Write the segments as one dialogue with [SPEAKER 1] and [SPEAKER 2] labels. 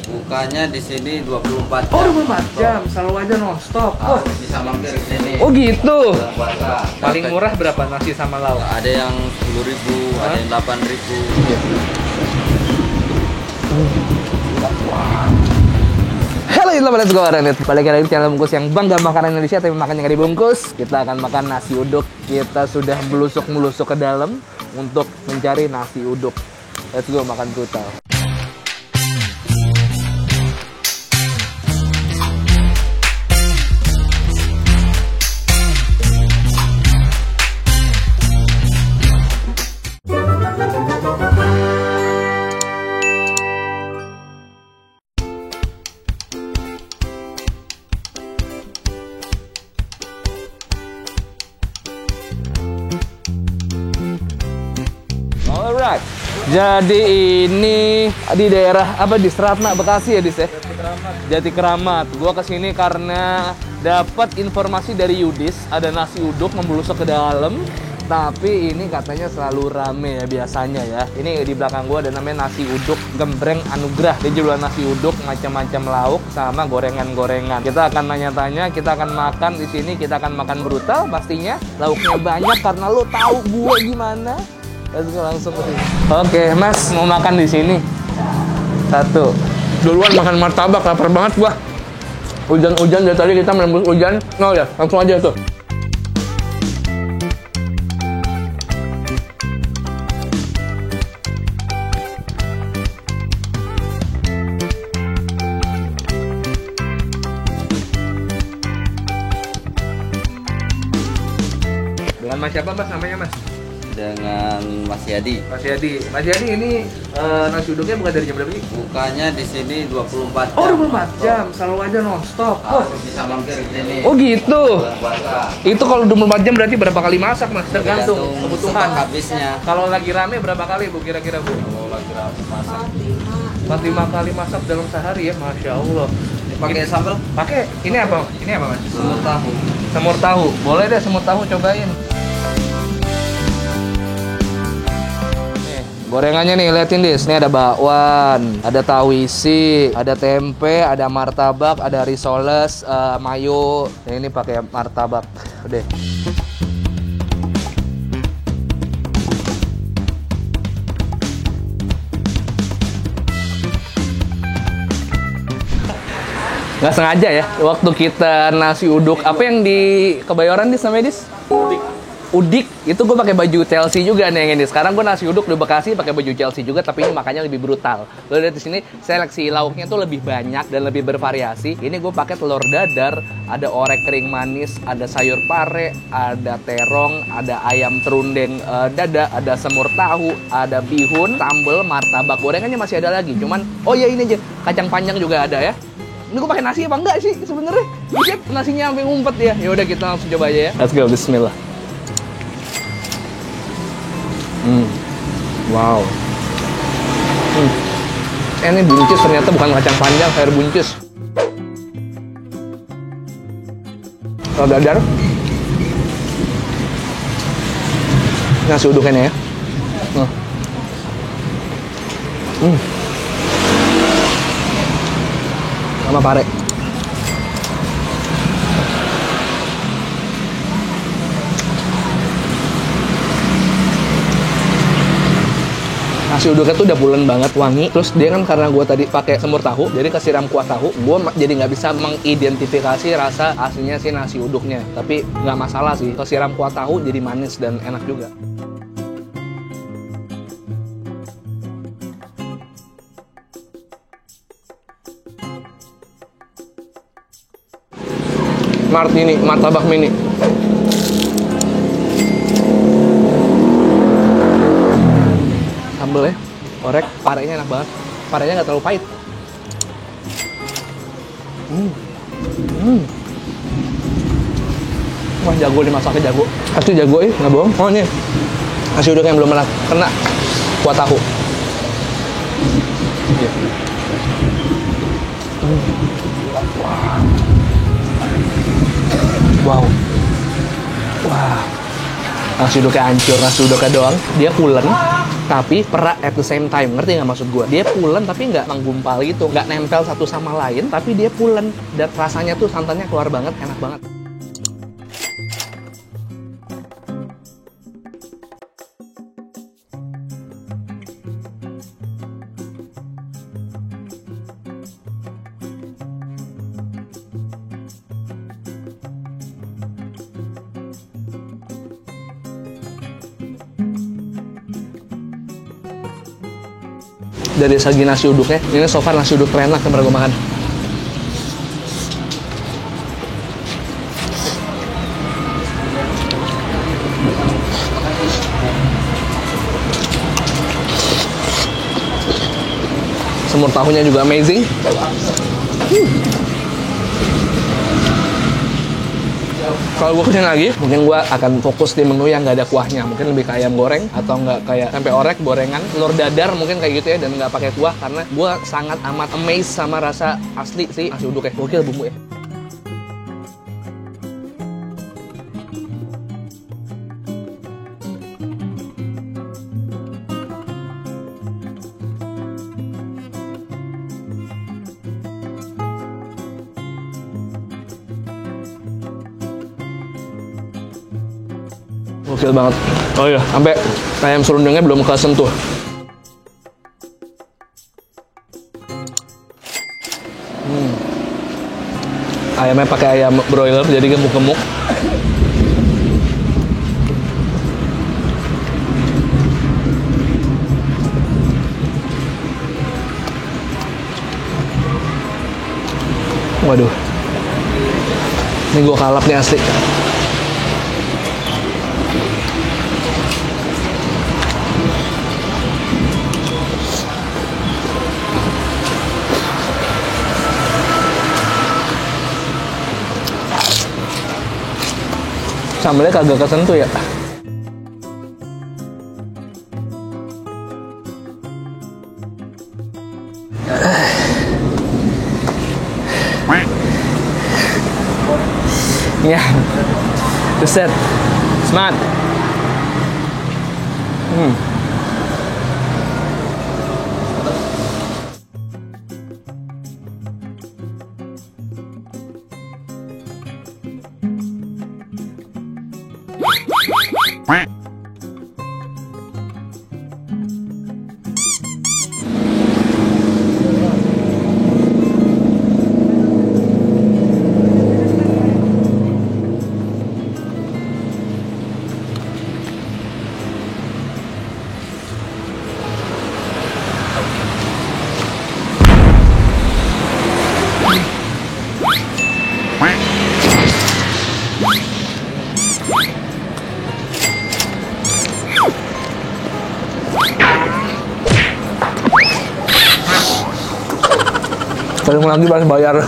[SPEAKER 1] Bukanya di sini 24 jam.
[SPEAKER 2] Oh, 24 jam, selalu aja nonstop. Oh,
[SPEAKER 1] Bisa mampir di sini.
[SPEAKER 2] oh gitu.
[SPEAKER 1] Bulan puasa.
[SPEAKER 2] Paling murah berapa nasi sama lauk?
[SPEAKER 1] Ada yang 10.000, ada yang 8.000.
[SPEAKER 2] Halo, let's go Aranit. Balik lagi di channel Bungkus yang bangga makan Indonesia tapi makan yang nggak dibungkus. Kita akan makan nasi uduk. Kita sudah melusuk-melusuk ke dalam untuk mencari nasi uduk. Let's go makan brutal. Alright, jadi ini di daerah apa di Seratna Bekasi ya Dis ya? Jati Keramat. Gua kesini karena dapat informasi dari Yudis ada nasi uduk membelusuk ke dalam. Tapi ini katanya selalu rame ya biasanya ya. Ini di belakang gua ada namanya nasi uduk Gembreng Anugrah. Dia jual nasi uduk macam-macam lauk sama gorengan-gorengan. Kita akan tanya-tanya, kita akan makan di sini, kita akan makan brutal pastinya. Lauknya banyak karena lo tahu gua gimana. Let's go langsung ke sini. Oke, Mas, mau makan di sini. Satu. Duluan makan martabak, lapar banget gua. Hujan-hujan dari tadi kita menembus hujan. Oh ya, langsung aja tuh. Dengan Mas siapa Mas namanya Mas?
[SPEAKER 1] Dengan Mas Yadi.
[SPEAKER 2] Mas Yadi. Mas Yadi ini nasi uduknya bukan dari jam berapa sih?
[SPEAKER 1] Bukanya di sini 24 jam.
[SPEAKER 2] Oh, 24 jam, selalu aja nonstop. Oh,
[SPEAKER 1] Bisa mampir di sini.
[SPEAKER 2] oh gitu.
[SPEAKER 1] Bulan puasa.
[SPEAKER 2] Itu kalau 24 jam berarti berapa kali masak Mas? Tergantung
[SPEAKER 1] Tergantung
[SPEAKER 2] kebutuhan.
[SPEAKER 1] stok habisnya.
[SPEAKER 2] Kalau lagi rame berapa kali Bu kira-kira Bu?
[SPEAKER 1] Kalau lagi masak
[SPEAKER 2] 4-5 kali masak dalam sehari ya, Masya Allah.
[SPEAKER 1] pakai sambal
[SPEAKER 2] Pakai, ini apa? Ini apa Mas?
[SPEAKER 1] semur tahu.
[SPEAKER 2] Semur tahu. Boleh deh semur tahu cobain. Gorengannya nih, liatin Dis. Ini ada bakwan, ada tahu isi, ada tempe, ada martabak, ada risoles, mayo. Dan ini pakai martabak. Udah. Nggak sengaja ya, waktu kita nasi uduk, apa yang di Kebayoran Dis namanya Dis? Udik, itu gue pakai baju Chelsea juga nih yang ini. Sekarang gue nasi uduk di Bekasi pakai baju Chelsea juga, tapi ini makannya lebih brutal. Lo lihat di sini seleksi lauknya tuh lebih banyak dan lebih bervariasi. Ini gue pakai telur dadar, ada orek kering manis, ada sayur pare, ada terong, ada ayam terundeng dada, ada semur tahu, ada bihun, sambal, martabak. Gorengannya masih ada lagi, cuman oh ya ini aja kacang panjang juga ada ya. Ini gue pakai nasi apa enggak sih sebenarnya? Lihat nasinya sampai ngumpet ya. Ya udah kita langsung coba aja ya. Let's go, Bismillah. Wow. Ini buncis ternyata bukan kacang panjang, sayur buncis. Kalau dadar, nasi uduknya ya. Sama pare. Nasi uduknya tuh udah pulen banget, wangi. Terus dia kan karena gue tadi pakai semur tahu, jadi kesiram kuah tahu, gue jadi nggak bisa mengidentifikasi rasa aslinya si nasi uduknya. Tapi nggak masalah sih, kesiram kuah tahu jadi manis dan enak juga. Martini, martabak mini. Sambel ya, orek, parenya enak banget. Parenya nggak terlalu pahit. Wah, jago nih masaknya, jago. Asli jago nggak bohong. Oh ini nasi uduk yang belum pernah kena kuah tahu. Wow. Wah. Nasi uduknya hancur, nasi uduknya doang. Dia pulen. tapi perak at the same time. Ngerti nggak maksud gue? Dia pulen tapi nggak menggumpal gitu, nggak nempel satu sama lain, tapi dia pulen. Dan rasanya tuh santannya keluar banget, enak banget. Dari segi nasi uduknya, ini so far nasi uduk terenak yang pernah gue makan. Semur tahunya juga amazing. Kalau gue kesini lagi, mungkin gue akan fokus di menu yang nggak ada kuahnya. Mungkin lebih kayak ayam goreng, atau nggak kayak tempe orek, gorengan, telur dadar mungkin kayak gitu ya, dan nggak pakai kuah. Karena gue sangat amat amazed sama rasa asli sih nasi uduk ya. Gokil bumbu ya. Gokil banget. Oh iya, sampai ayam serundengnya belum kesentuh. Ayamnya pakai ayam broiler, jadi gemuk-gemuk. Waduh, ini gua kalap nih asli. Sambelnya kagak kesentuh ya. Ya, the set, smart. Kadang lagi pas bayar.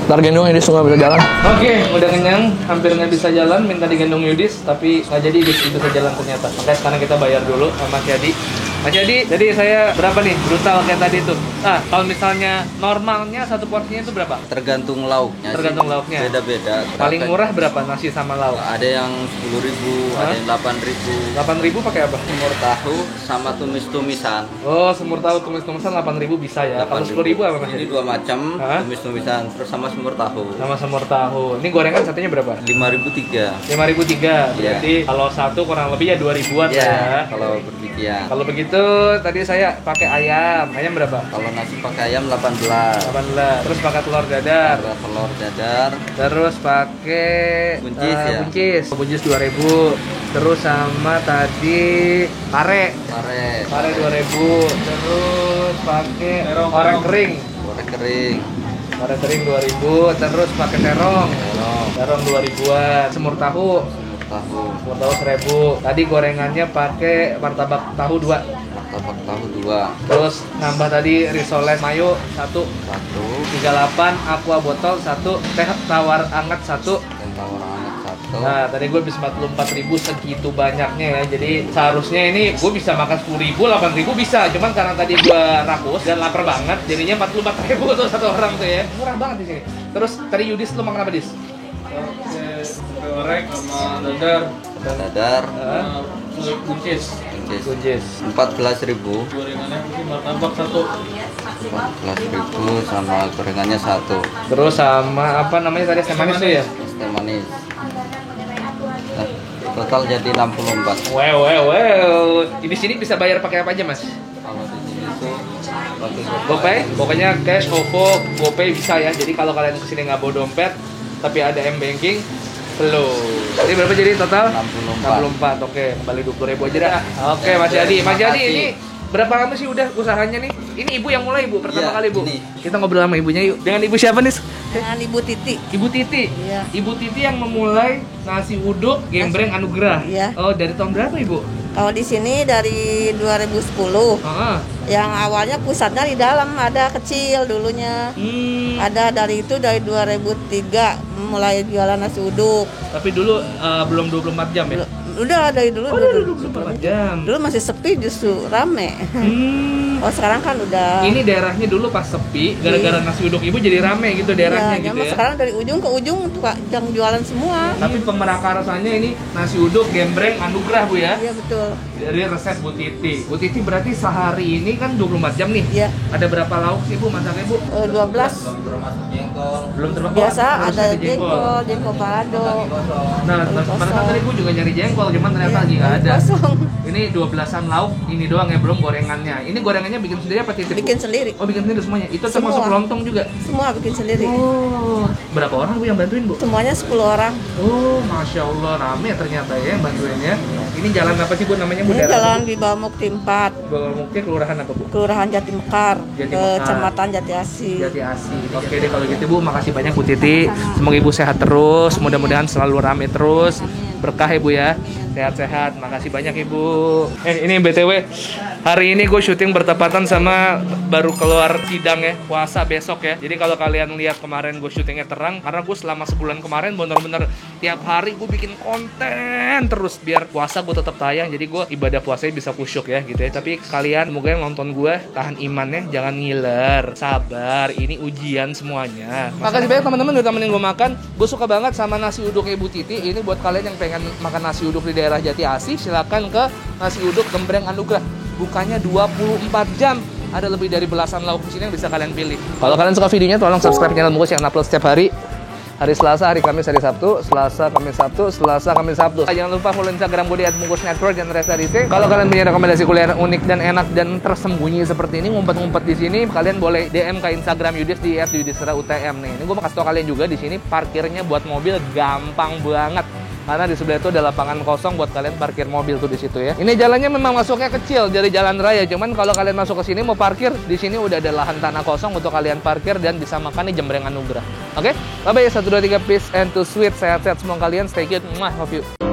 [SPEAKER 2] Ntar gendong ini semua bisa jalan. Oke, udah kenyang, hampir nggak bisa jalan, minta digendong Yudis, tapi nggak jadi Yudis bisa jalan ternyata. Makanya sekarang kita bayar dulu sama Mas Yadi. Mas Yadi, jadi saya berapa nih brutal kayak tadi tuh? Nah, kalau misalnya normalnya satu porsinya itu berapa?
[SPEAKER 1] Tergantung lauknya.
[SPEAKER 2] Tergantung lauknya.
[SPEAKER 1] Beda-beda.
[SPEAKER 2] Paling murah berapa nasi sama lauk?
[SPEAKER 1] Ada yang 10.000, ada yang 8.000.
[SPEAKER 2] 8.000 pakai apa?
[SPEAKER 1] Semur tahu sama tumis-tumisan.
[SPEAKER 2] Oh, semur tahu tumis-tumisan 8.000 bisa ya. Kalau 10.000 apa Mas
[SPEAKER 1] Ini
[SPEAKER 2] Yadi?
[SPEAKER 1] dua macam,
[SPEAKER 2] Hah?
[SPEAKER 1] tumis-tumisan terus sama semur tahu.
[SPEAKER 2] Sama semur tahu. Ini gorengan satunya berapa?
[SPEAKER 1] 5.003.
[SPEAKER 2] 5.003.
[SPEAKER 1] Iya.
[SPEAKER 2] Berarti kalau satu kurang lebih ya 2.000-an
[SPEAKER 1] Ya,
[SPEAKER 2] ya.
[SPEAKER 1] kalau berbikian.
[SPEAKER 2] Kalau begitu tadi saya pakai ayam. Ayam berapa?
[SPEAKER 1] Kalau nasi pakai ayam 18.
[SPEAKER 2] 18. Terus pakai telur dadar.
[SPEAKER 1] Ada telur dadar.
[SPEAKER 2] Terus pakai
[SPEAKER 1] Buncis ya?
[SPEAKER 2] buncis. Buncis 2.000. Terus sama tadi pare.
[SPEAKER 1] Pare
[SPEAKER 2] 2.000. Terus pakai orek kering.
[SPEAKER 1] goreng kering.
[SPEAKER 2] Orek kering 2.000. Terus pakai terong. Terong 2.000-an. Semur tahu.
[SPEAKER 1] Tahu.
[SPEAKER 2] Semur tahu 1.000. Tadi gorengannya pakai martabak tahu 2.
[SPEAKER 1] Martabak tahu 2.
[SPEAKER 2] Terus nambah tadi risoles mayo 1. 38 aqua botol 1. Teh tawar hangat 1.
[SPEAKER 1] Dan tawar hangat 1.
[SPEAKER 2] Nah, tadi gue bisa 44.000 segitu banyaknya ya. Jadi seharusnya ini gue bisa makan 10.000, 8.000 bisa. Cuman karena tadi gue rakus dan lapar banget, jadinya 44.000 tuh satu orang tuh ya. Murah banget di sini. Terus tadi Yudis lu makan apa, Dis?
[SPEAKER 3] Orek sama dadar.
[SPEAKER 1] Dadar.
[SPEAKER 2] Buncis.
[SPEAKER 1] Buncis. 14.000.
[SPEAKER 2] Gorengannya mungkin martabak satu.
[SPEAKER 1] 14.000 sama gorengannya satu.
[SPEAKER 2] Terus sama apa namanya tadi, es teh manis tuh ya?
[SPEAKER 1] Es teh manis. Nah, total jadi 64.
[SPEAKER 2] Wow. Di sini bisa bayar pakai apa aja, Mas?
[SPEAKER 1] Kalau di sini tuh pakai
[SPEAKER 2] GoPay, pokoknya cash, OVO, GoPay bisa ya. Jadi kalau kalian kesini nggak bawa dompet, tapi ada M-Banking, Jadi berapa jadi total? 64. Oke, kembali 20.000 aja dah. Oke, Mas Jadi. Mas Jadi ini berapa lama sih udah usahanya nih? Ini ibu yang mulai, Bu, pertama kali, Bu.
[SPEAKER 1] Ini.
[SPEAKER 2] Kita ngobrol sama ibunya yuk. Dengan ibu siapa nih?
[SPEAKER 3] Dengan Ibu Titi.
[SPEAKER 2] Ibu Titi.
[SPEAKER 3] Iya.
[SPEAKER 2] Ibu Titi yang memulai nasi uduk Gembreng Anugrah.
[SPEAKER 3] Iya.
[SPEAKER 2] Oh, dari tahun berapa, Ibu?
[SPEAKER 3] Kalau di sini dari 2010.
[SPEAKER 2] Heeh.
[SPEAKER 3] Yang awalnya pusatnya di dalam, ada kecil dulunya. Ada dari itu dari 2003 mulai jualan nasi uduk.
[SPEAKER 2] Tapi dulu belum 24 jam ya?
[SPEAKER 3] Udah dari dulu.
[SPEAKER 2] Oh, dari 24 jam.
[SPEAKER 3] Dulu masih sepi, justru rame. Oh sekarang kan udah.
[SPEAKER 2] Ini daerahnya dulu pas sepi, gara-gara nasi uduk ibu jadi rame gitu daerahnya
[SPEAKER 3] Iya,
[SPEAKER 2] gitu ya.
[SPEAKER 3] sekarang dari ujung ke ujung yang jualan semua.
[SPEAKER 2] Tapi pemerakarsannya ini nasi uduk Gembreng Anugrah, Bu ya.
[SPEAKER 3] Iya betul.
[SPEAKER 2] Dari resep Bu Titi. Bu Titi berarti sehari ini kan 24 jam nih.
[SPEAKER 3] Iya.
[SPEAKER 2] Ada berapa lauk sih, Bu, masaknya, Bu?
[SPEAKER 3] 12.
[SPEAKER 1] Termasuk jengkol.
[SPEAKER 2] Belum termasuk.
[SPEAKER 3] Biasa
[SPEAKER 2] harus
[SPEAKER 3] ada jengkol balado.
[SPEAKER 2] Nah, pada saat tadi Bu juga nyari jengkol, cuman ternyata lagi nggak ada.
[SPEAKER 3] Kosong.
[SPEAKER 2] Ini 12-an lauk, ini doang ya, belum gorengannya. Ini gorengannya bikin sendiri apa Titi, Bu?
[SPEAKER 3] Bikin sendiri.
[SPEAKER 2] Oh, bikin sendiri semuanya. Itu
[SPEAKER 3] Semua.
[SPEAKER 2] termasuk lontong juga.
[SPEAKER 3] Semua bikin sendiri.
[SPEAKER 2] Oh, berapa orang, Bu, yang bantuin, Bu?
[SPEAKER 3] Semuanya 10 orang.
[SPEAKER 2] Oh, Masya Allah, rame ternyata ya yang bantuinnya. Ini jalan apa sih, Bu, namanya, Bu?
[SPEAKER 3] Ini jalan di Bawah Mukti 4,
[SPEAKER 2] Bawah Mukti, kelurahan apa, Bu?
[SPEAKER 3] Kelurahan Jati Mekar,
[SPEAKER 2] Jati Mekar.
[SPEAKER 3] Kecamatan Jati Asih.
[SPEAKER 2] Jati Asih. Oke deh kalau gitu, Bu, makasih banyak Bu Titi. Semoga Ibu sehat terus, mudah-mudahan selalu rame terus. Berkah ya, Bu ya. Sehat-sehat. Makasih banyak, Ibu. Ini BTW, hari ini gue syuting bertepatan sama baru keluar sidang ya, puasa besok ya. Jadi kalau kalian lihat kemarin gue syutingnya terang, karena gue selama sebulan kemarin bener-bener tiap hari gue bikin konten terus biar puasa gue tetap tayang. Jadi gue ibadah puasanya bisa kusyuk ya gitu ya. Tapi kalian semoga yang nonton gue tahan imannya, jangan ngiler, sabar. Ini ujian semuanya. Makasih banyak teman-teman udah temenin gue makan. Gue suka banget sama nasi uduk Ibu Titi. Ini buat kalian yang pengen makan nasi uduk di daerah Jati Asih, silakan ke nasi uduk Gembreng Anugrah. Bukanya 24 jam. Ada lebih dari belasan lauk di sini yang bisa kalian pilih. Kalau kalian suka videonya, tolong subscribe channel Mungkus yang upload setiap hari. Hari Selasa, hari Kamis, hari Sabtu, Selasa, Kamis, Sabtu, Selasa, Kamis, Sabtu. Jangan lupa follow Instagram gue di @mungkusnetwork dan Resarite. Kalau kalian punya rekomendasi kuliner unik dan enak dan tersembunyi seperti ini, ngumpet-ngumpet di sini, kalian boleh DM ke Instagram Yudis di @yudisrautm nih. Ini gue mau kasih tau kalian juga di sini parkirnya buat mobil gampang banget. Karena di sebelah itu ada lapangan kosong buat kalian parkir mobil tuh di situ ya. Ini jalannya memang masuknya kecil dari jalan raya, cuman kalau kalian masuk ke sini mau parkir, di sini udah ada lahan tanah kosong untuk kalian parkir dan bisa makan di Gembreng Anugrah. Oke? Bye bye, 1 2 3 peace and to sweet, sehat-sehat semua kalian, stay cute. Love you.